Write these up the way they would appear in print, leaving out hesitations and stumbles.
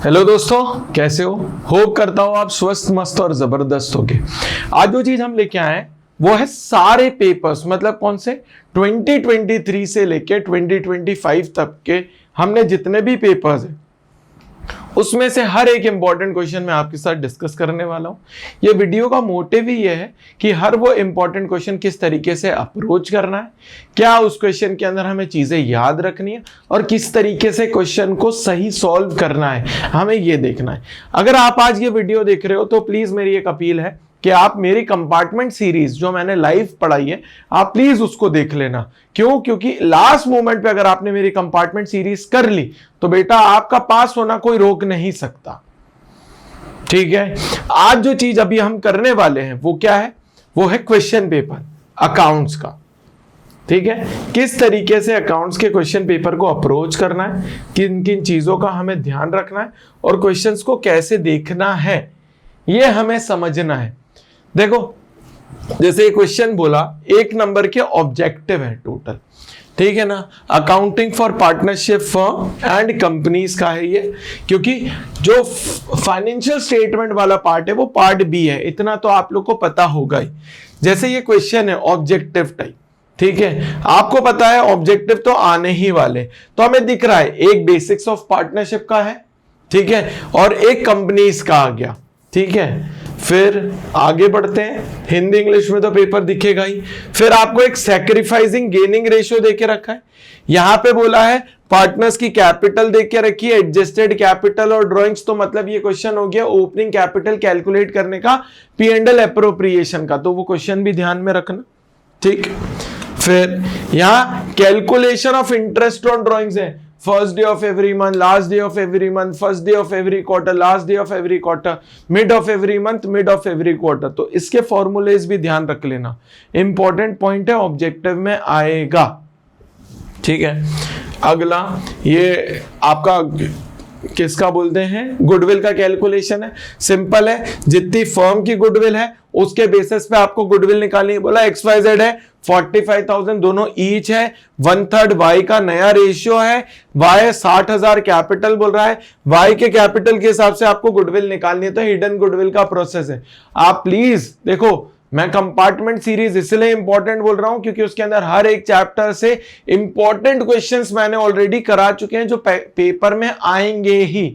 Hello दोस्तों, कैसे हो? होप करता हूं आप स्वस्थ मस्त और जबरदस्त होगे। आज जो चीज हम लेके आए हैं वो है सारे पेपर्स, मतलब कौन से 2023 से लेके 2025 तक के हमने जितने भी पेपर्स हैं उसमें से हर एक इंपॉर्टेंट क्वेश्चन मैं आपके साथ डिस्कस करने वाला हूं। ये वीडियो का मोटिव ही ये है कि हर वो इंपॉर्टेंट क्वेश्चन किस तरीके से अप्रोच करना है, क्या उस क्वेश्चन के अंदर हमें चीजें याद रखनी है और किस तरीके से क्वेश्चन को सही सॉल्व करना है, हमें ये देखना है। अगर आप आज ये वीडियो देख रहे हो तो प्लीज मेरी एक अपील है कि आप मेरी कंपार्टमेंट सीरीज जो मैंने लाइव पढ़ाई है आप प्लीज उसको देख लेना। क्यों? क्योंकि लास्ट मोमेंट पे अगर आपने मेरी कंपार्टमेंट सीरीज कर ली तो बेटा आपका पास होना कोई रोक नहीं सकता। ठीक है, आज जो चीज अभी हम करने वाले हैं वो क्या है? वो है क्वेश्चन पेपर अकाउंट्स का। ठीक है, किस तरीके से अकाउंट्स के क्वेश्चन पेपर को अप्रोच करना है, किन किन चीजों का हमें ध्यान रखना है और क्वेश्चंस को कैसे देखना है, ये हमें समझना है। देखो, जैसे क्वेश्चन बोला, एक नंबर के ऑब्जेक्टिव है टोटल, ठीक है ना, accounting for partnership firm and companies का है ये, क्योंकि जो फाइनेंशियल स्टेटमेंट वाला पार्ट है वो पार्ट बी है, इतना तो आप लोग को पता होगा ही। जैसे ये क्वेश्चन है ऑब्जेक्टिव टाइप, ठीक है, आपको पता है ऑब्जेक्टिव तो आने ही वाले, तो हमें दिख रहा है एक बेसिक्स ऑफ पार्टनरशिप का है, ठीक है, और एक कंपनीज का आ गया। ठीक है, फिर आगे बढ़ते हैं, हिंदी इंग्लिश में तो पेपर दिखेगा ही। फिर आपको एक सैक्रिफाइसिंग गेनिंग रेशियो देके रखा है, यहां पे बोला है पार्टनर्स की कैपिटल देख के रखी है, एडजस्टेड कैपिटल और ड्राइंग्स, तो मतलब ये क्वेश्चन हो गया ओपनिंग कैपिटल कैलकुलेट करने का, P&L एप्रोप्रिएशन का, तो वो क्वेश्चन भी ध्यान में रखना। ठीक, फिर यहां calculation of interest on drawings है, first day of every month, last day of every month, first day of every quarter, last day of every quarter, mid of every month, mid of every quarter, तो इसके formulas भी ध्यान रख लेना, important point है, objective में आएगा। ठीक है, अगला ये आपका किसका बोलते हैं, गुडविल का कैलकुलेशन है। सिंपल है, जितनी फर्म की गुडविल है उसके बेसिस पे आपको गुडविल निकालनी है। बोला XYZ है 45,000 दोनों ईच है, 1/3 Y का नया रेशियो है, Y 60,000 कैपिटल बोल रहा है, Y के कैपिटल के हिसाब से आपको गुडविल निकालनी है, तो हिडन गुडविल का प्रोसेस है। आप प्लीज देखो, मैं कंपार्टमेंट सीरीज इसलिए इंपॉर्टेंट बोल रहा हूं क्योंकि उसके अंदर हर एक चैप्टर से इंपॉर्टेंट क्वेश्चंस मैंने ऑलरेडी करा चुके हैं जो पेपर में आएंगे ही।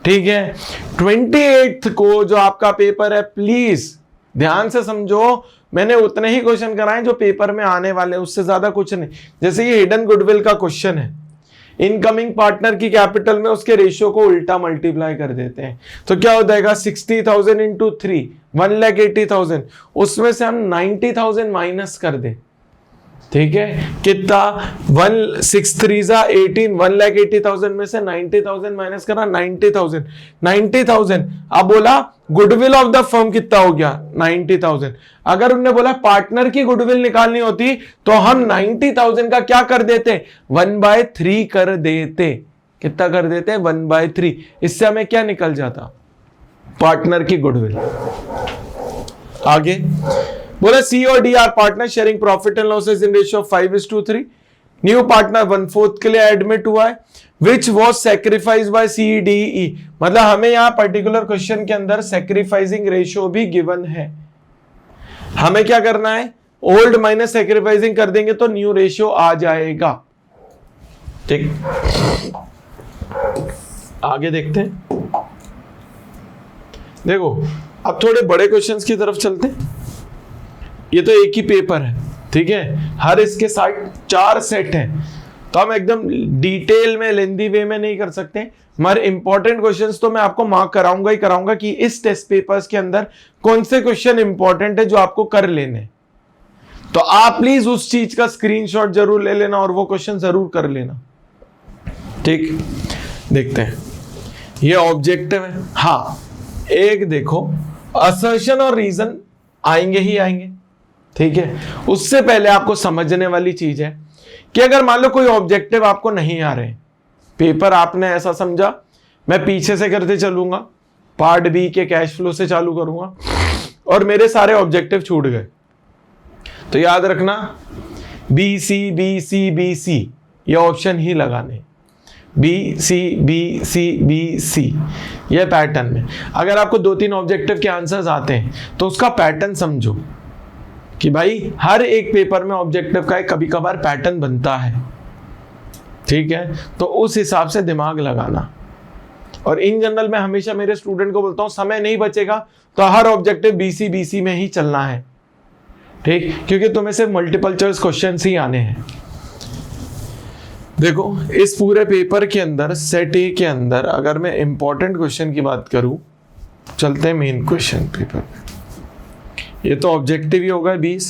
ठीक है, 28th को जो आपका पेपर है प्लीज ध्यान से समझो, मैंने उतने ही क्वेश्चन कराए जो पेपर में आने वाले हैं, उससे ज्यादा कुछ नहीं। जैसे ये हिडन गुडविल का क्वेश्चन है, इनकमिंग पार्टनर की कैपिटल में उसके रेशियो को उल्टा मल्टीप्लाई कर देते हैं, तो क्या हो जाएगा 60,000 इंटू 3 1,80,000, उसमें से हम 90,000 माइनस कर दे। ठीक है, कितना 1,6,3 18, 1,80,000 में से 90,000 माइनस करा 90,000। अब बोला गुडविल ऑफ द फर्म कितना हो गया 90,000। अगर उन्होंने बोला पार्टनर की गुडविल निकालनी होती तो हम 90,000 का क्या कर देते, 1/3 कर देते। कितना कर देते, 1/3। इससे हमें क्या निकल जाता, पार्टनर की गुडविल। आगे बोला C और D are partner sharing profit and losses in ratio 5:3। New partner 1/4 के लिए एडमिट हुआ है, which was sacrifice by CDE। मतलब हमें यहां पर्टिकुलर क्वेश्चन के अंदर सेक्रीफाइसिंग रेशियो भी गिवन है, हमें क्या करना है, ओल्ड माइनस सेक्रीफाइसिंग कर देंगे तो न्यू रेशियो आ जाएगा। ठीक, आगे देखते हैं। देखो, अब थोड़े बड़े क्वेश्चंस की तरफ चलते हैं। ये तो एक ही पेपर है, ठीक है, हर इसके साथ 4 सेट हैं, तो हम एकदम डिटेल में लेंदी वे में नहीं कर सकते, मगर इंपॉर्टेंट क्वेश्चंस तो मैं आपको मार्क कराऊंगा ही कराऊंगा कि इस टेस्ट पेपर्स के अंदर कौन से क्वेश्चन इंपॉर्टेंट है जो आपको कर लेने। तो आप प्लीज उस चीज का स्क्रीनशॉट जरूर ले लेना और वो क्वेश्चन जरूर कर लेना। ठीक, देखते हैं, ये ऑब्जेक्टिव है। हाँ, एक देखो, असर्शन और रीजन आएंगे ही आएंगे, ठीक है। उससे पहले आपको समझने वाली चीज है कि अगर मान लो कोई ऑब्जेक्टिव आपको नहीं आ रहे, पेपर आपने ऐसा समझा मैं पीछे से करते चलूंगा, पार्ट बी के कैश फ्लो से चालू करूंगा और मेरे सारे ऑब्जेक्टिव छूट गए, तो याद रखना BC BC BC ये ऑप्शन ही लगाने। B C B C B C, ये पैटर्न में। अगर आपको 2-3 ऑब्जेक्टिव के आंसर्स आते हैं तो उसका पैटर्न समझो कि भाई हर एक पेपर में ऑब्जेक्टिव का एक कभी कभार पैटर्न बनता है, ठीक है, तो उस हिसाब से दिमाग लगाना। और इन जनरल मैं हमेशा मेरे स्टूडेंट को बोलता हूं समय नहीं बचेगा तो हर ऑब्जेक्टिव बीसी में ही चलना है, ठीक, क्योंकि तुम्हें सिर्फ मल्टीपल चॉइस क्वेश्चन ही आने हैं। देखो इस पूरे पेपर के अंदर सेट ए के अंदर अगर मैं इंपॉर्टेंट क्वेश्चन की बात करूं, चलते हैं मेन क्वेश्चन पेपर में। ये तो ऑब्जेक्टिव ही होगा 20,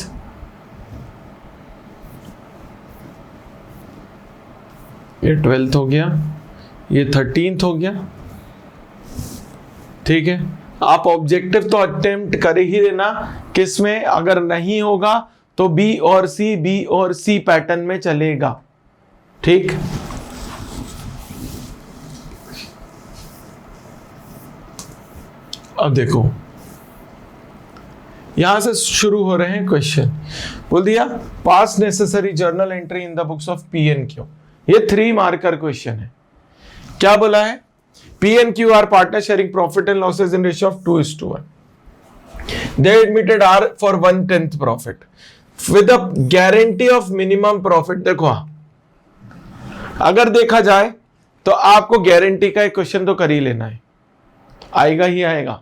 ये 12th हो गया, ये 13th हो गया, ठीक है। आप ऑब्जेक्टिव तो अटेम्प्ट कर ही देना, किसमें अगर नहीं होगा तो बी और सी पैटर्न में चलेगा, ठीक। अब देखो यहां से शुरू हो रहे हैं क्वेश्चन। बोल दिया पास necessary journal entry in the books of PNQ, ये 3 मार्कर क्वेश्चन है। क्या बोला है? PNQ are partner sharing profit and losses in ratio of 2:1. They admitted R for 1/10 profit with a guarantee of minimum profit. देखो अगर देखा जाए तो आपको गारंटी का एक क्वेश्चन तो कर ही लेना है, आएगा ही आएगा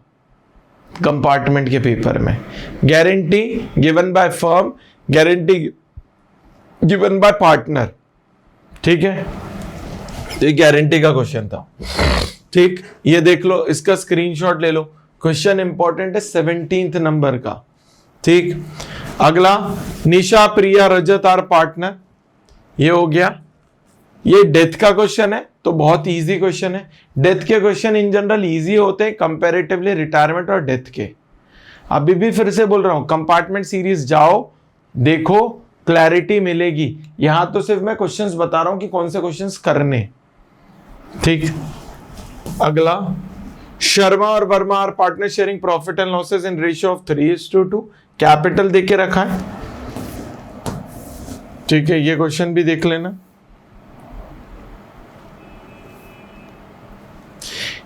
कंपार्टमेंट के पेपर में। Guarantee given by firm, guarantee given by partner, ठीक है, ये गारंटी का क्वेश्चन था, ठीक। ये देख लो, इसका स्क्रीनशॉट ले लो, क्वेश्चन इंपॉर्टेंट है 17th नंबर का, ठीक। अगला निशा प्रिया रजत आर पार्टनर, ये हो गया। ये डेथ का क्वेश्चन है तो बहुत इजी क्वेश्चन है। डेथ के क्वेश्चन इन जनरल इजी होते हैं कंपैरेटिवली रिटायरमेंट और डेथ के। अभी भी फिर से बोल रहा हूं, कंपार्टमेंट सीरीज जाओ, देखो, क्लैरिटी मिलेगी। यहां तो सिर्फ मैं क्वेश्चंस बता रहा हूं कि कौन से क्वेश्चंस करने, ठीक। अगला शर्मा और Verma are partner sharing profit and losses in ratio of 3:2, capital देके रखा है, ठीक है, ये क्वेश्चन भी देख लेना।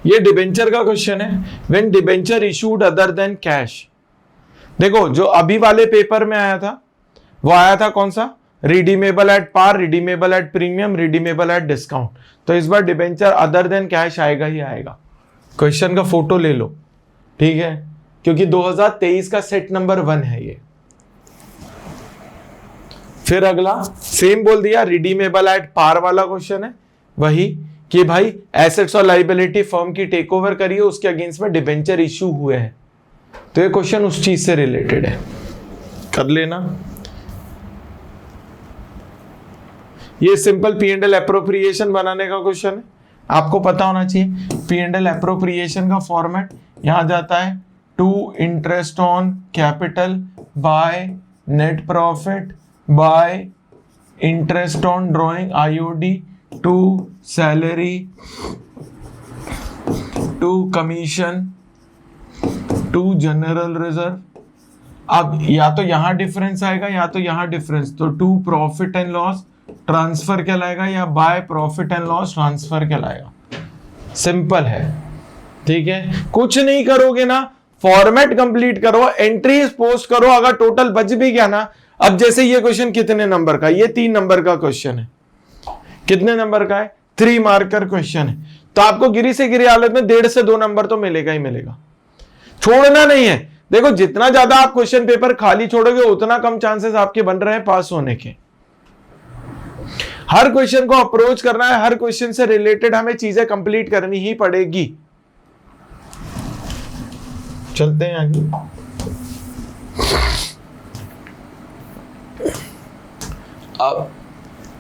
ये डिबेंचर का क्वेश्चन है, when debenture issued other than cash. देखो जो अभी वाले पेपर में आया था वो आया था कौन सा? Redeemable at par, redeemable at premium, redeemable at discount. तो इस बार डिबेंचर अदर देन कैश आएगा ही आएगा। क्वेश्चन का फोटो ले लो, ठीक है, क्योंकि 2023 का सेट नंबर 1 है ये। फिर अगला सेम बोल दिया, रिडीमेबल एट पार वाला क्वेश्चन है, वही कि भाई एसेट्स और लाइबिलिटी फर्म की टेक ओवर करिए, उसके अगेंस्ट में डिबेंचर इश्यू हुए हैं, तो ये क्वेश्चन उस चीज से रिलेटेड है, कर लेना। ये सिंपल P&L एप्रोप्रिएशन बनाने का क्वेश्चन है, आपको पता होना चाहिए। P&L एप्रोप्रिएशन का फॉर्मेट यहां जाता है to interest on capital by net profit by interest on drawing IOD to salary to commission to general reserve. अब या तो यहां डिफरेंस आएगा या तो यहां डिफरेंस, तो to profit and loss transfer कहलाएगा या by profit and loss transfer कहलाएगा। सिंपल है, ठीक है, कुछ नहीं करोगे ना, फॉर्मेट कंप्लीट करो, एंट्रीज पोस्ट करो, अगर टोटल बच भी गया ना। अब जैसे ये क्वेश्चन कितने नंबर का? ये 3 नंबर का क्वेश्चन है। कितने नंबर का है? 3 मार्कर क्वेश्चन है, तो आपको गिरी से गिरी हालत में 1.5 से 2 नंबर तो मिलेगा ही मिलेगा, छोड़ना नहीं है। देखो जितना ज्यादा आप क्वेश्चन पेपर खाली छोड़ोगे उतना कम चांसेस आपके बन रहे हैं पास होने के। हर क्वेश्चन को अप्रोच करना है, हर क्वेश्चन से रिलेटेड हमें चीजें कंप्लीट करनी ही पड़ेगी। चलते हैं आगे। अब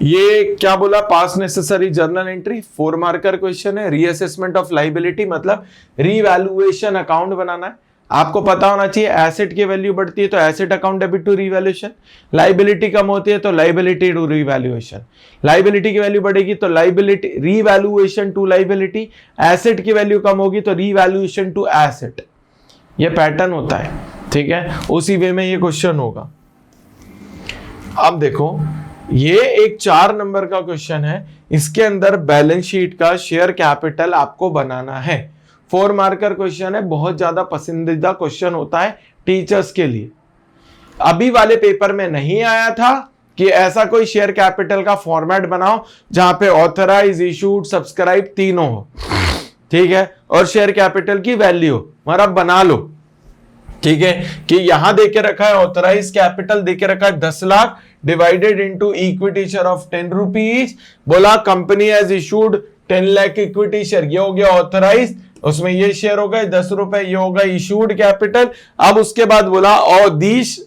ये क्या बोला? पास necessary journal entry 4 marker question है। रीअसेसमेंट ऑफ लाइबिलिटी मतलब रीवैल्यूएशन अकाउंट बनाना है। आपको पता होना चाहिए एसेट की वैल्यू बढ़ती है तो asset account debit to revaluation, liability कम होती है तो लाइबिलिटी टू रीवैल्यूएशन, लाइबिलिटी की वैल्यू बढ़ेगी तो liability revaluation to liability, asset की वैल्यू कम होगी तो रीवैल्यूएशन टू एसेट। ये पैटर्न होता है, ठीक है, उसी वे में ये क्वेश्चन होगा। अब देखो ये एक 4 नंबर का क्वेश्चन है, इसके अंदर बैलेंस शीट का शेयर कैपिटल आपको बनाना है। 4 मार्कर क्वेश्चन है, बहुत ज्यादा पसंदीदा क्वेश्चन होता है टीचर्स के लिए। अभी वाले पेपर में नहीं आया था कि ऐसा कोई शेयर कैपिटल का फॉर्मेट बनाओ जहां पे ऑथराइज, इशूड, सब्सक्राइब तीनों हो, ठीक है, और शेयर कैपिटल की वैल्यू हो, मगर अब बना लो, ठीक है, कि यहां देके रखा है ऑथराइज कैपिटल देके रखा है 10 lakh divided into equity share of 10 rupees, बोला company has issued 10 lakh equity share, ये हो गया ऑथराइज, उसमें ये शेयर हो गए 10 रुपए, ये होगा इशूड कैपिटल। अब उसके बाद बोला और this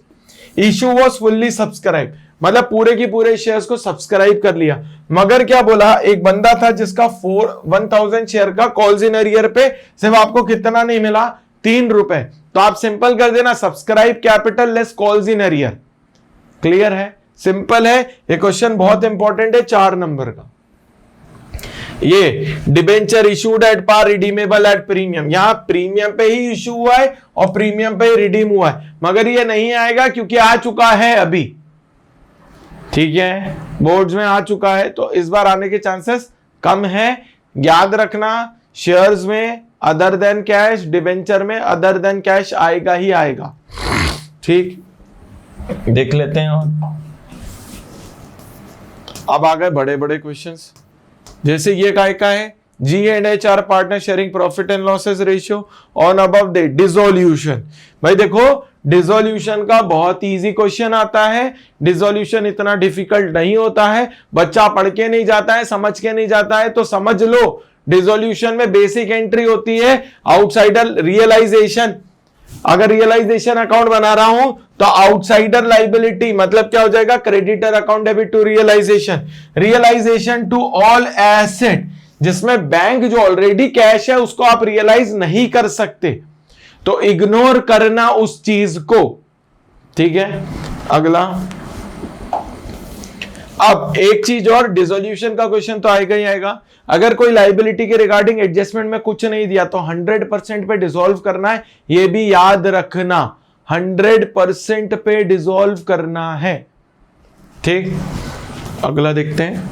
issue was fully subscribe, मतलब पूरे की पूरे शेयर्स को सब्सक्राइब कर लिया, मगर क्या बोला, एक बंदा था जिसका 1000 शेयर का कॉल्स इन अरियर पे सिर्फ आपको कितना नहीं मिला, 3 रुपए, तो आप सिंपल कर देना subscribe capital less calls in arrear. Clear है, सिंपल है, ये क्वेश्चन बहुत इंपॉर्टेंट है 4 नंबर का। ये debenture issued at par redeemable at premium, यहां प्रीमियम पे ही इशू हुआ है और प्रीमियम पे ही रिडीम हुआ है, मगर ये नहीं आएगा क्योंकि आ चुका है अभी, ठीक है, बोर्ड्स में आ चुका है, तो इस बार आने के चांसेस कम है। याद रखना शेयर्स में अदर देन कैश, डिबेंचर में अदर देन कैश आएगा ही आएगा, ठीक, देख लेते हैं। और अब आ गए बड़े बड़े क्वेश्चंस, जैसे ये काय का है, G&H partner sharing profit and losses ratio on above date dissolution. भाई देखो डिसोल्यूशन का बहुत इजी क्वेश्चन आता है, डिसोल्यूशन इतना डिफिकल्ट नहीं होता है, बच्चा पढ़ के नहीं जाता है, समझ के नहीं जाता है, तो समझ लो डिसोल्यूशन में बेसिक एंट्री होती है आउटसाइडर रियलाइजेशन। अगर रियलाइजेशन अकाउंट बना रहा हूं तो आउटसाइडर लाइबिलिटी मतलब क्या हो जाएगा, creditor account debit to realisation, realisation to all asset, जिसमें बैंक जो ऑलरेडी कैश है उसको आप रियलाइज नहीं कर सकते, तो इग्नोर करना उस चीज को, ठीक है। अगला, अब एक चीज और, डिसोल्यूशन का क्वेश्चन तो आएगा ही आएगा, अगर कोई लाइबिलिटी के रिगार्डिंग एडजस्टमेंट में कुछ नहीं दिया तो 100% पे डिसॉल्व करना है, ये भी याद रखना, 100% पे डिसॉल्व करना है, ठीक। अगला देखते हैं,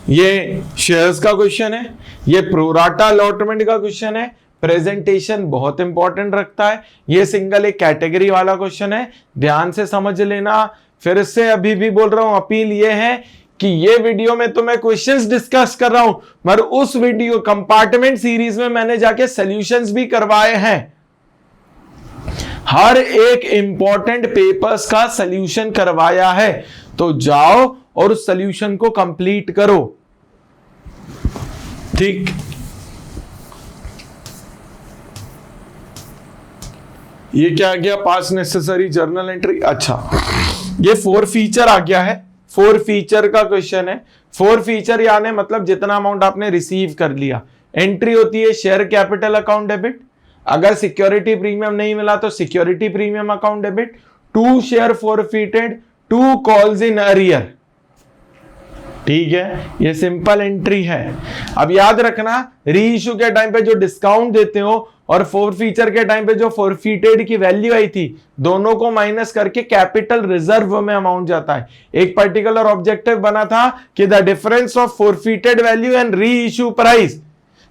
ये शेयर्स का क्वेश्चन है, ये प्रोराटा अलॉटमेंट का क्वेश्चन है, प्रेजेंटेशन बहुत इंपॉर्टेंट रखता है, ये सिंगल एक कैटेगरी वाला क्वेश्चन है, ध्यान से समझ लेना। फिर से अभी भी बोल रहा हूं, अपील ये है कि ये वीडियो में तो मैं क्वेश्चंस डिस्कस कर रहा हूं, मगर उस वीडियो कंपार्टमेंट सीरीज में मैंने जाके सॉल्यूशंस भी करवाए हैं, हर एक इंपॉर्टेंट पेपर्स का सॉल्यूशन करवाया है, तो जाओ और उस सॉल्यूशन को कंप्लीट करो, ठीक। ये क्या आ गया, पास नेसेसरी जर्नल एंट्री, अच्छा ये 4 फीचर आ गया है, 4 फीचर का क्वेश्चन है। 4 फीचर यानी मतलब जितना अमाउंट आपने रिसीव कर लिया, एंट्री होती है शेयर कैपिटल अकाउंट डेबिट, अगर सिक्योरिटी प्रीमियम नहीं मिला तो security premium account debit, 2 share forfeited, 2 calls in arrear, ठीक है, ये सिंपल एंट्री है। अब याद रखना री इशू के टाइम पे जो डिस्काउंट देते हो और 4 फीचर के टाइम पे जो फॉरफिटेड की वैल्यू आई थी, दोनों को माइनस करके कैपिटल रिजर्व में अमाउंट जाता है। एक पर्टिकुलर ऑब्जेक्टिव बना था कि the difference of forfeited value and re issue price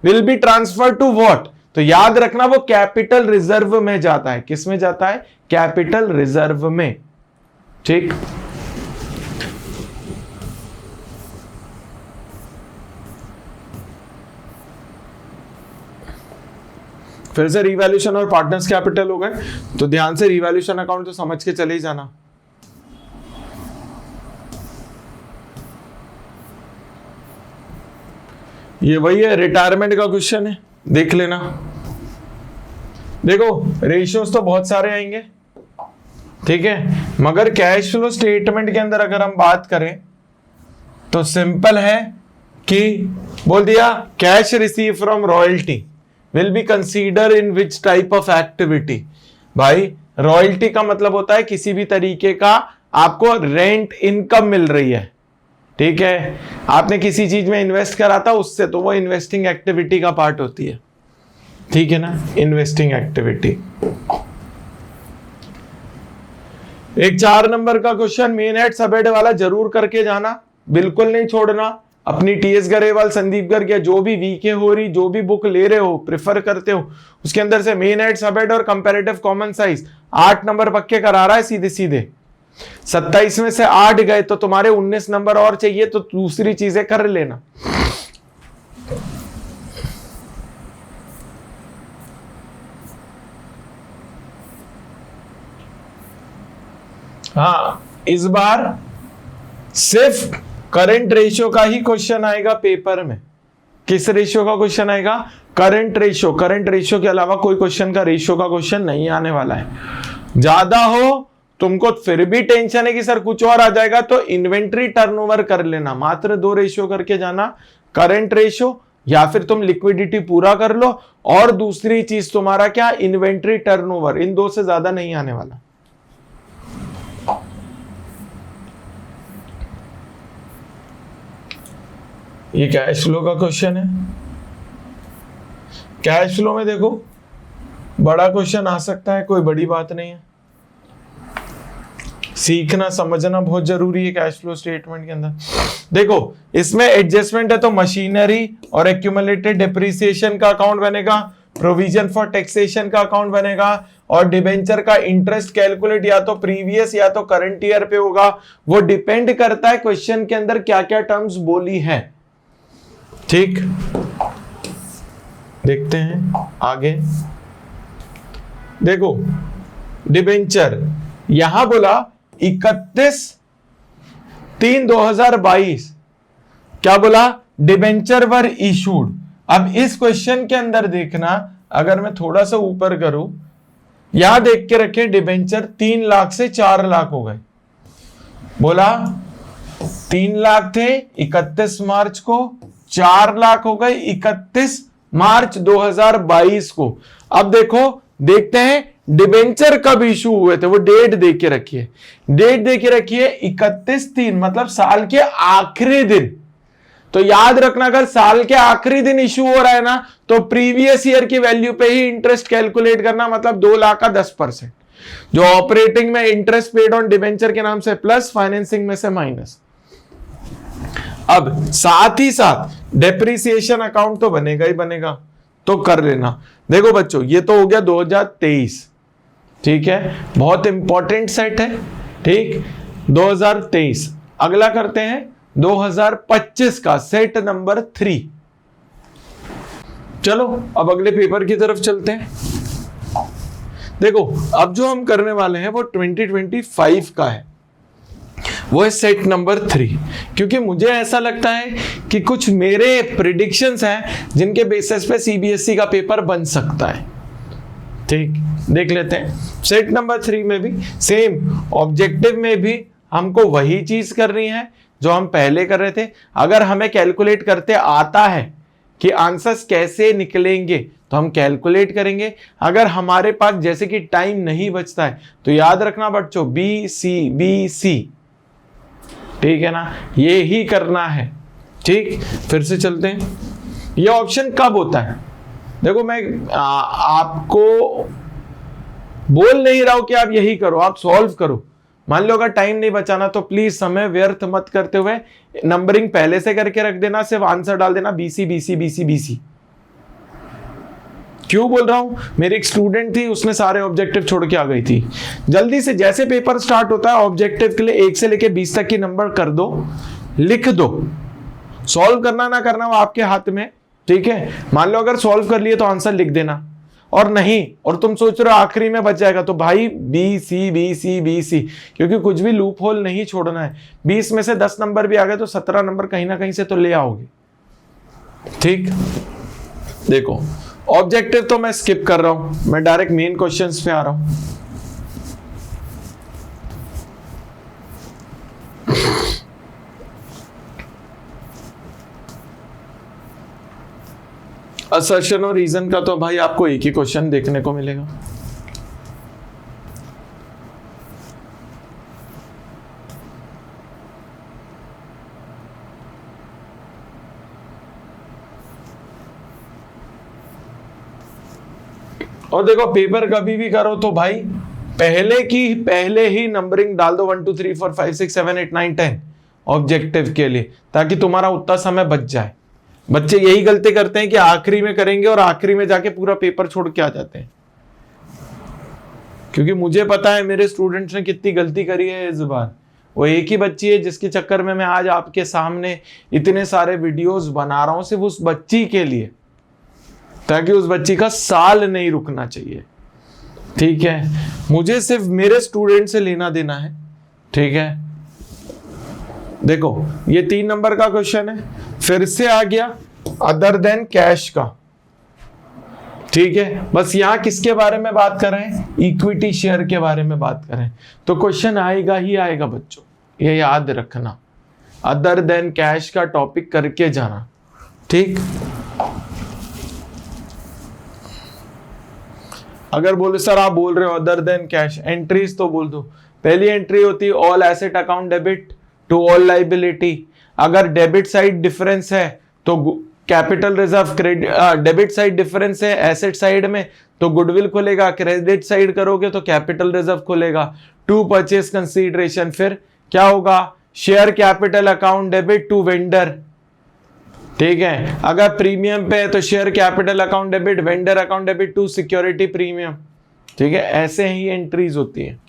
will be transfer to what, तो याद रखना वो कैपिटल रिजर्व में जाता है, किस में जाता है, कैपिटल रिजर्व में, ठीक। फिर से रिवैल्यूएशन और पार्टनर्स कैपिटल हो गए, तो ध्यान से रिवैल्यूएशन अकाउंट तो समझ के चले ही जाना। ये वही है, रिटायरमेंट का क्वेश्चन है, देख लेना। देखो रेशियोज तो बहुत सारे आएंगे, ठीक है, मगर कैश फ्लो स्टेटमेंट के अंदर अगर हम बात करें तो सिंपल है कि बोल दिया cash receive from royalty will be consider in which type of activity. भाई रॉयल्टी का मतलब होता है किसी भी तरीके का आपको रेंट इनकम मिल रही है, ठीक है, आपने किसी चीज में इन्वेस्ट करा था उससे, तो वो इन्वेस्टिंग एक्टिविटी का पार्ट होती है, ठीक है ना, इन्वेस्टिंग एक्टिविटी। एक 4 नंबर का क्वेश्चन मेन हेड सब हेड वाला जरूर करके जाना, बिल्कुल नहीं छोड़ना। अपनी टीएस गरेवाल, संदीप गर्ग या जो भी वीके हो रही, जो भी बुक ले रहे हो, प्रेफर करते हो, उसके अंदर से मेन हेड, सब हेड और कंपैरेटिव कॉमन साइज 8 नंबर पक्के करा रहा है सीधे सीधे। 27 में से 8 गए तो तुम्हारे 19 नंबर और चाहिए, तो दूसरी चीजें कर लेना। हाँ, इस बार सिर्फ करंट रेशियो का ही क्वेश्चन आएगा पेपर में। किस रेशियो का क्वेश्चन आएगा? Current ratio. करंट रेशियो के अलावा कोई क्वेश्चन का रेशियो का क्वेश्चन नहीं आने वाला है। ज्यादा हो तुमको फिर भी टेंशन है कि सर कुछ और आ जाएगा, तो इन्वेंट्री टर्नओवर कर लेना। मात्र 2 रेशियो करके जाना, करंट रेशियो या फिर तुम लिक्विडिटी पूरा कर लो, और दूसरी चीज तुम्हारा क्या? Inventory turnover. इन 2 से ज्यादा नहीं आने वाला। ये कैश फ्लो का क्वेश्चन है। कैश फ्लो में देखो बड़ा क्वेश्चन आ सकता है, कोई बड़ी बात नहीं है। सीखना समझना बहुत जरूरी है कैश फ्लो स्टेटमेंट के अंदर। देखो इसमें एडजस्टमेंट है तो मशीनरी और एक्यूमुलेटेड डिप्रिसिएशन का अकाउंट बनेगा, प्रोविजन फॉर टैक्सेशन का अकाउंट बनेगा, और डिबेंचर का इंटरेस्ट कैलकुलेट या तो प्रीवियस या तो करंट ईयर पे होगा। वो डिपेंड करता है क्वेश्चन के अंदर क्या क्या टर्म्स बोली है। ठीक, देखते हैं आगे। देखो डिबेंचर यहां बोला 31/3/2022, क्या बोला? डिबेंचर वर इशूड। अब इस क्वेश्चन के अंदर देखना, अगर मैं थोड़ा सा ऊपर करूं, यहां देख के रखे डिबेंचर 3 लाख से 4 लाख हो गए। बोला 3 लाख थे 31 मार्च को, 4 लाख हो गए 31 मार्च 2022 को। अब देखो देखते हैं डिबेंचर कब इशू हुए थे, वो डेट दे के रखिए। डेट दे के रखिए 31/3, मतलब साल के आखिरी दिन। तो याद रखना अगर साल के आखिरी दिन इशू हो रहा है ना, तो प्रीवियस ईयर की वैल्यू पे ही इंटरेस्ट कैलकुलेट करना, मतलब 2 लाख का 10%। जो ऑपरेटिंग में इंटरेस्ट पेड ऑन डिबेंचर के नाम से प्लस, फाइनेंसिंग में से माइनस। अब साथ ही साथ डेप्रिसिएशन अकाउंट तो बनेगा ही बनेगा, तो कर लेना। देखो बच्चों ये तो हो गया 2023, ठीक है, बहुत इंपॉर्टेंट सेट है। ठीक, 2023। अगला करते हैं 2025 का सेट नंबर 3। चलो अब अगले पेपर की तरफ चलते हैं। देखो अब जो हम करने वाले हैं वो 2025 का है, वो है सेट नंबर 3। क्योंकि मुझे ऐसा लगता है कि कुछ मेरे प्रिडिक्शंस हैं जिनके बेसिस पे सीबीएसई का पेपर बन सकता है। ठीक, देख लेते हैं। सेट नंबर 3 में भी सेम ऑब्जेक्टिव में भी हमको वही चीज करनी है जो हम पहले कर रहे थे। अगर हमें कैलकुलेट करते आता है कि आंसर्स कैसे निकलेंगे तो हम कैलकुलेट करेंगे। अगर हमारे पास जैसे कि टाइम नहीं बचता है तो याद रखना बच्चों BC, ठीक है ना, ये ही करना है। ठीक, फिर से चलते हैं। ये ऑप्शन कब होता है? देखो मैं आपको बोल नहीं रहा हूं कि आप यही करो, आप सॉल्व करो। मान लो अगर टाइम नहीं बचाना तो प्लीज समय व्यर्थ मत करते हुए नंबरिंग पहले से करके रख देना, सिर्फ आंसर डाल देना BC। क्यों बोल रहा हूं? मेरी एक स्टूडेंट थी, उसने सारे ऑब्जेक्टिव छोड़ के आ गई थी। जल्दी से जैसे पेपर स्टार्ट होता है ऑब्जेक्टिव के लिए 1 से लेके 20 तक की नंबर कर दो, लिख दो। सॉल्व करना ना करना वो आपके हाथ में। ठीक है, मान लो अगर सॉल्व कर लिए तो आंसर लिख देना, और नहीं और तुम सोच रहे हो आखिरी में बच जाएगा तो भाई BC, क्योंकि कुछ भी लूप होल नहीं छोड़ना है। 20 में से 10 नंबर भी आ गए तो 17 नंबर कहीं ना कहीं से तो ले आओगे। ठीक, देखो ऑब्जेक्टिव तो मैं स्किप कर रहा हूं, मैं डायरेक्ट मेन क्वेश्चंस पे आ रहा हूं। असर्शन और रीजन का तो भाई आपको एक ही क्वेश्चन देखने को मिलेगा। और देखो पेपर कभी भी करो तो भाई पहले ही नंबरिंग डाल दो 1 2 3 4 5 6 7 8 9 10 ऑब्जेक्टिव के लिए, ताकि तुम्हारा उतना समय बच जाए। बच्चे यही गलती करते हैं कि आखिरी में करेंगे और आखिरी में जाके पूरा पेपर छोड़ के आ जाते हैं। क्योंकि मुझे पता है मेरे स्टूडेंट्स ने कितनी गलती करी है इस बार। वो एक ही बच्ची है जिसके चक्कर में मैं आज आपके सामने इतने सारे वीडियोस बना रहा हूं, सिर्फ उस बच्ची के लिए, ताकि उस बच्ची का साल नहीं रुकना चाहिए। ठीक है, मुझे सिर्फ मेरे स्टूडेंट से लेना देना है। ठीक है, देखो ये 3 नंबर का क्वेश्चन है, फिर से आ गया अदर देन कैश का। ठीक है, बस यहां किसके बारे में बात कर रहे हैं? इक्विटी शेयर के बारे में बात कर रहे हैं। तो क्वेश्चन आएगा ही आएगा बच्चों, ये याद रखना। अदर देन कैश का टॉपिक करके जाना। ठीक, अगर बोले सर आप बोल रहे हो अदर देन कैश, एंट्रीज तो बोल दो। पहली एंट्री होती है all asset account debit to all liability. अगर डेबिट साइड डिफरेंस है तो capital reserve, credit debit side difference है एसेट साइड में तो गुडविल खुलेगा, क्रेडिट साइड करोगे तो कैपिटल रिजर्व खुलेगा। टू परचेस कंसीडरेशन, फिर क्या होगा? Share capital account debit to vendor. ठीक है, अगर प्रीमियम पे है तो share capital account debit, vendor account debit to security premium. ठीक है, ऐसे ही एंट्रीज होती है।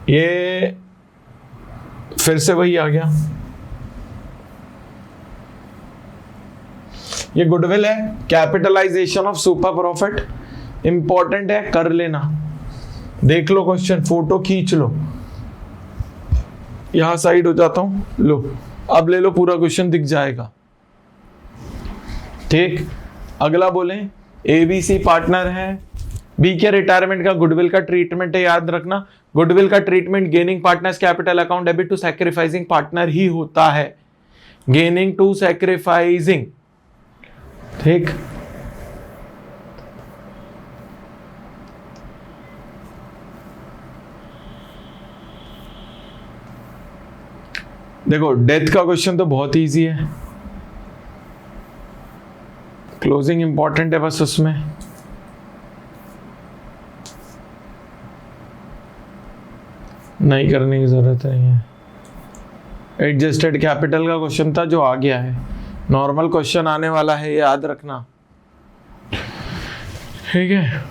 ये फिर से वही आ गया, ये गुडविल है, capitalisation of super profit, important है, कर लेना। देख लो क्वेश्चन, फोटो खींच लो। यहां साइड हो जाता हूं, लो अब ले लो, पूरा क्वेश्चन दिख जाएगा। ठीक, अगला बोले एबीसी पार्टनर है, बी के रिटायरमेंट का गुडविल का ट्रीटमेंट है। याद रखना, गुडविल का treatment gaining partners capital account debit to sacrificing partner ही होता है, गेनिंग टू सैक्रिफाइसिंग। ठीक, देखो डेथ का क्वेश्चन तो बहुत इजी है, क्लोजिंग इंपॉर्टेंट है, बस उसमें नहीं करने की जरूरत नहीं है। एडजस्टेड कैपिटल का क्वेश्चन था जो आ गया है, नॉर्मल क्वेश्चन आने वाला है, याद रखना। ठीक है,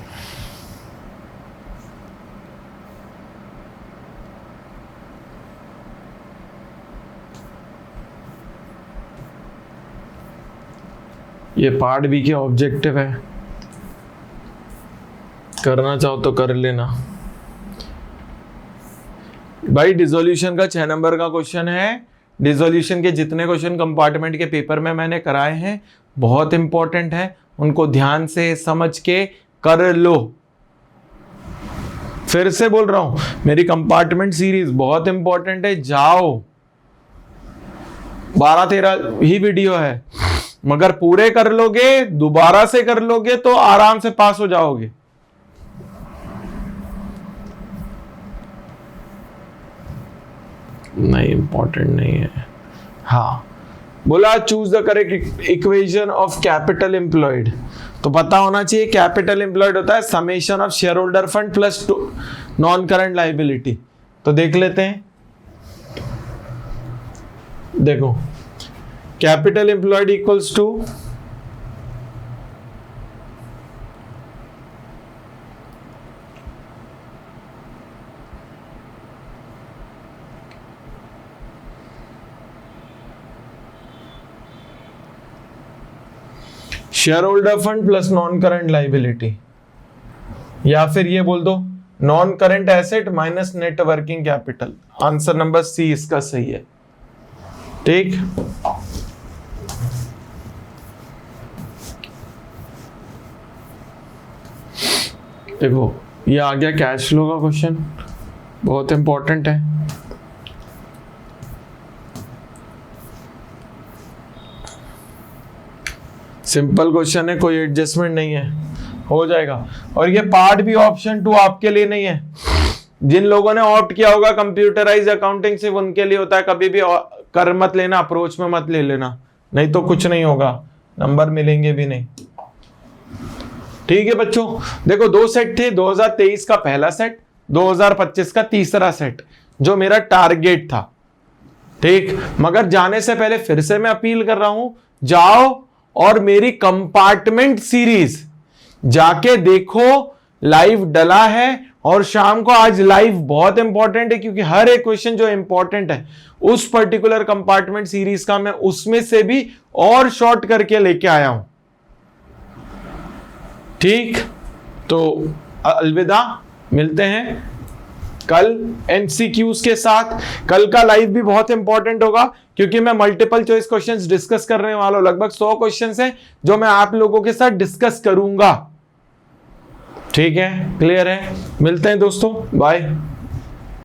ये पार्ट बी के ऑब्जेक्टिव है, करना चाहो तो कर लेना भाई। डिसोल्यूशन का 6 नंबर का क्वेश्चन है। डिसोल्यूशन के जितने क्वेश्चन कंपार्टमेंट के पेपर में मैंने कराए हैं बहुत इंपॉर्टेंट है, उनको ध्यान से समझ के कर लो। फिर से बोल रहा हूं, मेरी कंपार्टमेंट सीरीज बहुत इंपॉर्टेंट है, जाओ 12-13 ही वीडियो है, मगर पूरे कर लोगे, दोबारा से कर लोगे तो आराम से पास हो जाओगे। नहीं, इंपॉर्टेंट नहीं है। हाँ, बोला choose the correct equation of capital employed, तो पता होना चाहिए कैपिटल एम्प्लॉयड होता है summation of shareholder fund plus non current liability. तो देख लेते हैं, देखो capital employed equals to shareholder fund plus non current liability, या फिर ये बोल दो non current asset minus net working capital. Answer number C इसका सही है। ठीक, देखो ये आ गया कैश फ्लो का क्वेश्चन, बहुत इंपॉर्टेंट है। सिंपल क्वेश्चन है, कोई एडजस्टमेंट नहीं है, हो जाएगा। और ये पार्ट भी ऑप्शन 2 आपके लिए नहीं है, जिन लोगों ने ऑप्ट किया होगा कंप्यूटराइज अकाउंटिंग सिर्फ उनके लिए होता है। कभी भी कर मत लेना, अप्रोच में मत ले लेना, नहीं तो कुछ नहीं होगा, नंबर मिलेंगे भी नहीं। ठीक है बच्चों, देखो 2 सेट थे, 2023 का पहला सेट, 2025 का तीसरा सेट, जो मेरा टारगेट था। ठीक, मगर जाने से पहले फिर से मैं अपील कर रहा हूं, जाओ और मेरी कंपार्टमेंट सीरीज जाके देखो, लाइव डला है। और शाम को आज लाइव बहुत इंपॉर्टेंट है, क्योंकि हर एक क्वेश्चन जो इंपॉर्टेंट है उस पर्टिकुलर कंपार्टमेंट सीरीज का मैं उसमें से भी और शॉर्ट करके लेके आया हूं। ठीक, तो अलविदा, मिलते हैं कल एमसीक्यूज के साथ। कल का लाइव भी बहुत इंपॉर्टेंट होगा, क्योंकि मैं मल्टीपल चॉइस क्वेश्चंस डिस्कस करने वाला हूं। लगभग 100 क्वेश्चंस हैं जो मैं आप लोगों के साथ डिस्कस करूंगा। ठीक है, क्लियर है? मिलते हैं दोस्तों, बाय।